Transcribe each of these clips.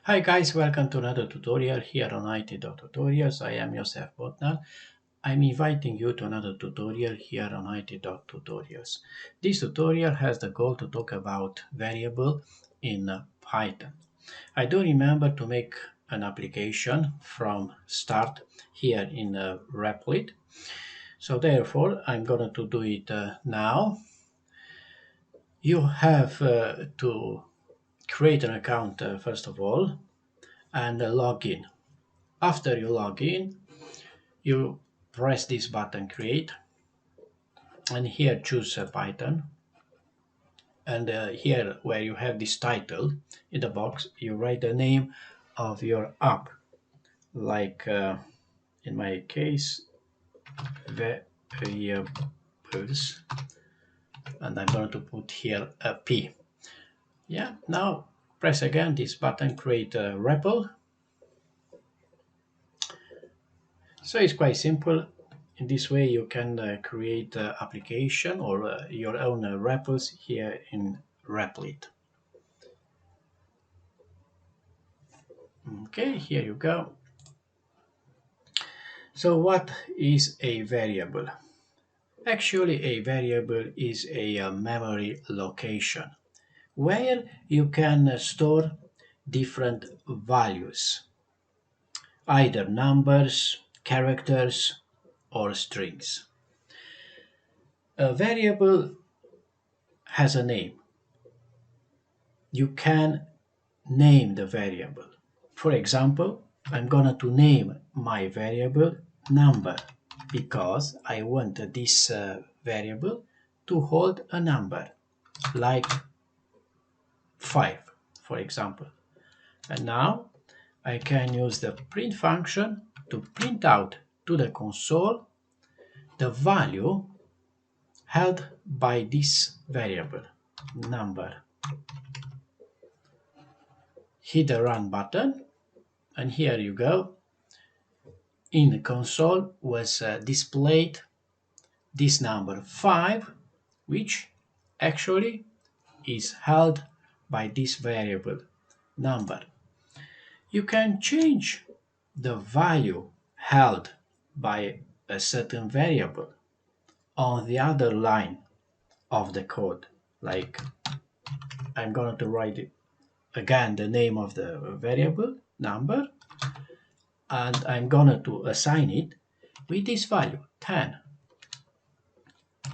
Hi guys, welcome to another tutorial here on IT.Tutorials. I am Josef Botnar. I'm inviting you to another tutorial here on IT.Tutorials. This tutorial has the goal to talk about variable in Python. I do remember to make an application from start here in Replit. So therefore, I'm going to do it now. You have to create an account first of all and log in. After you log in, you press this button create and here choose Python, and here where you have this title in the box you write the name of your app, like in my case variables, and I'm going to put here a P. Yeah, now press again this button create a REPL. So it's quite simple. In this way, you can create application or your own REPLs here in Replit. Okay, here you go. So what is a variable? Actually, a variable is a memory location where you can store different values, either numbers, characters, or strings. A variable has a name. You can name the variable. For example, I'm going to name my variable number because I want this variable to hold a number like 5, for example. And now I can use the print function to print out to the console the value held by this variable number. Hit the run button and here you go. In the console was displayed this number 5, which actually is held by this variable number. You can change the value held by a certain variable on the other line of the code. Like I'm going to write it again, the name of the variable number, and I'm going to assign it with this value 10.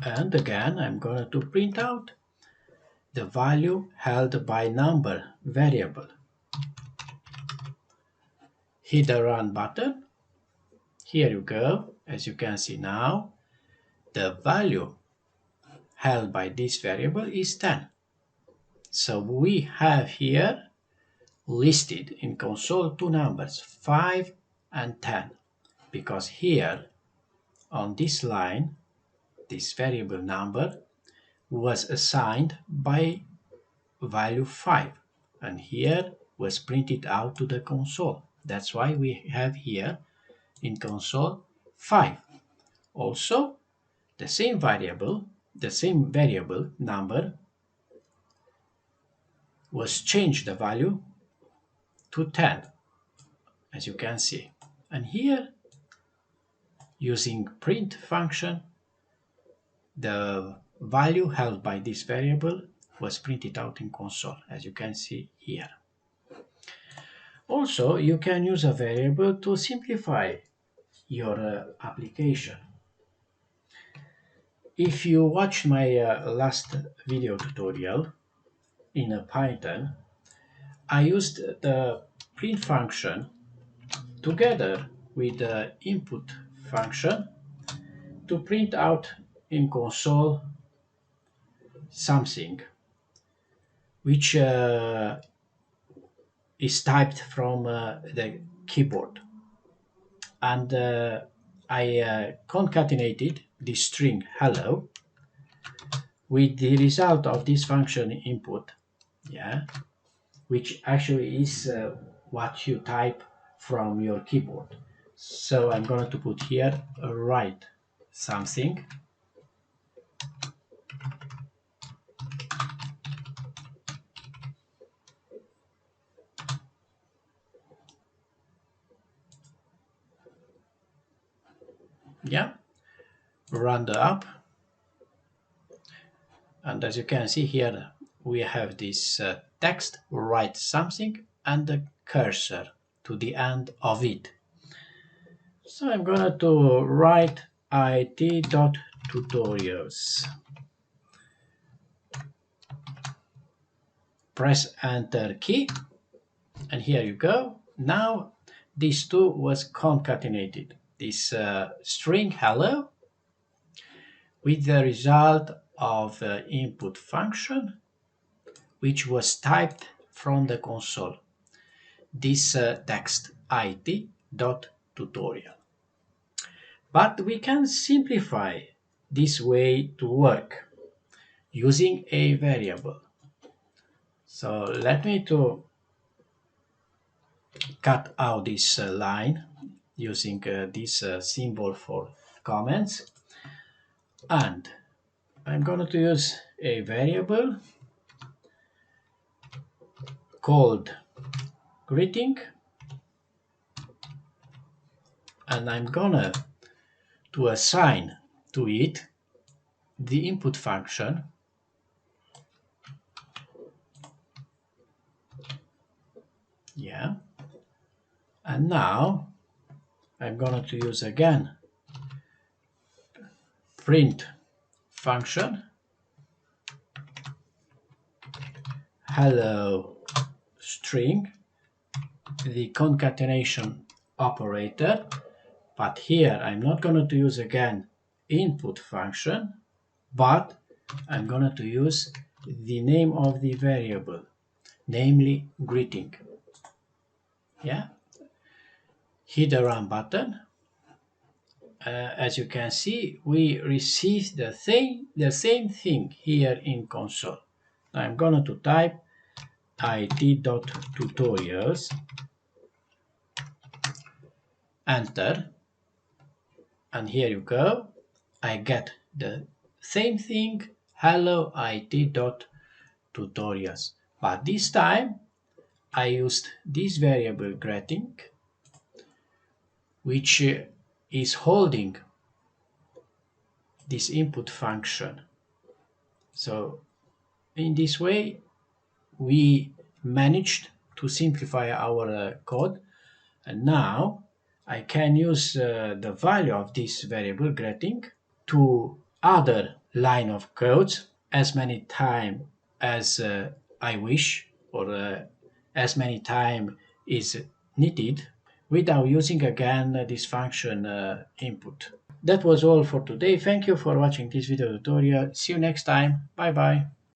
And again, I'm going to print out the value held by number variable. Hit the run button. Here you go. As you can see now, the value held by this variable is 10. So we have here listed in console two numbers, 5 and 10, because here on this line, this variable number was assigned by value 5, and here was printed out to the console. That's why we have here in console 5. Also, the same variable number was changed the value to 10, as you can see. And here, using print function, the value held by this variable was printed out in console, as you can see here. Also, you can use a variable to simplify your application. If you watched my last video tutorial in Python, I used the print function together with the input function to print out in console something which is typed from the keyboard. And I concatenated this string hello with the result of this function input, yeah, which actually is what you type from your keyboard. So I'm going to put here write something, Yeah, run the app. And as you can see here, we have this text, write something, and the cursor to the end of it. So I'm going to write it.tutorials. Press enter key, and here you go. Now these two was concatenated. This string hello with the result of input function which was typed from the console. This text it.tutorial. But we can simplify this way to work using a variable. So let me to cut out this line using this symbol for comments, and I'm going to use a variable called greeting, and I'm gonna to assign to it the input function and now I'm going to use again print function hello string, the concatenation operator, but here I'm not going to use again input function, but I'm going to use the name of the variable, namely greeting. Hit the run button. As you can see, we received the same thing here in console. I'm going to type it.tutorials, enter, and here you go. I get the same thing, hello it.tutorials. But this time I used this variable greeting, which is holding this input function. So in this way we managed to simplify our code, and now I can use the value of this variable greeting to other line of codes as many times as I wish, or as many times is needed, without using again this function input. That was all for today. Thank you for watching this video tutorial. See you next time. Bye bye.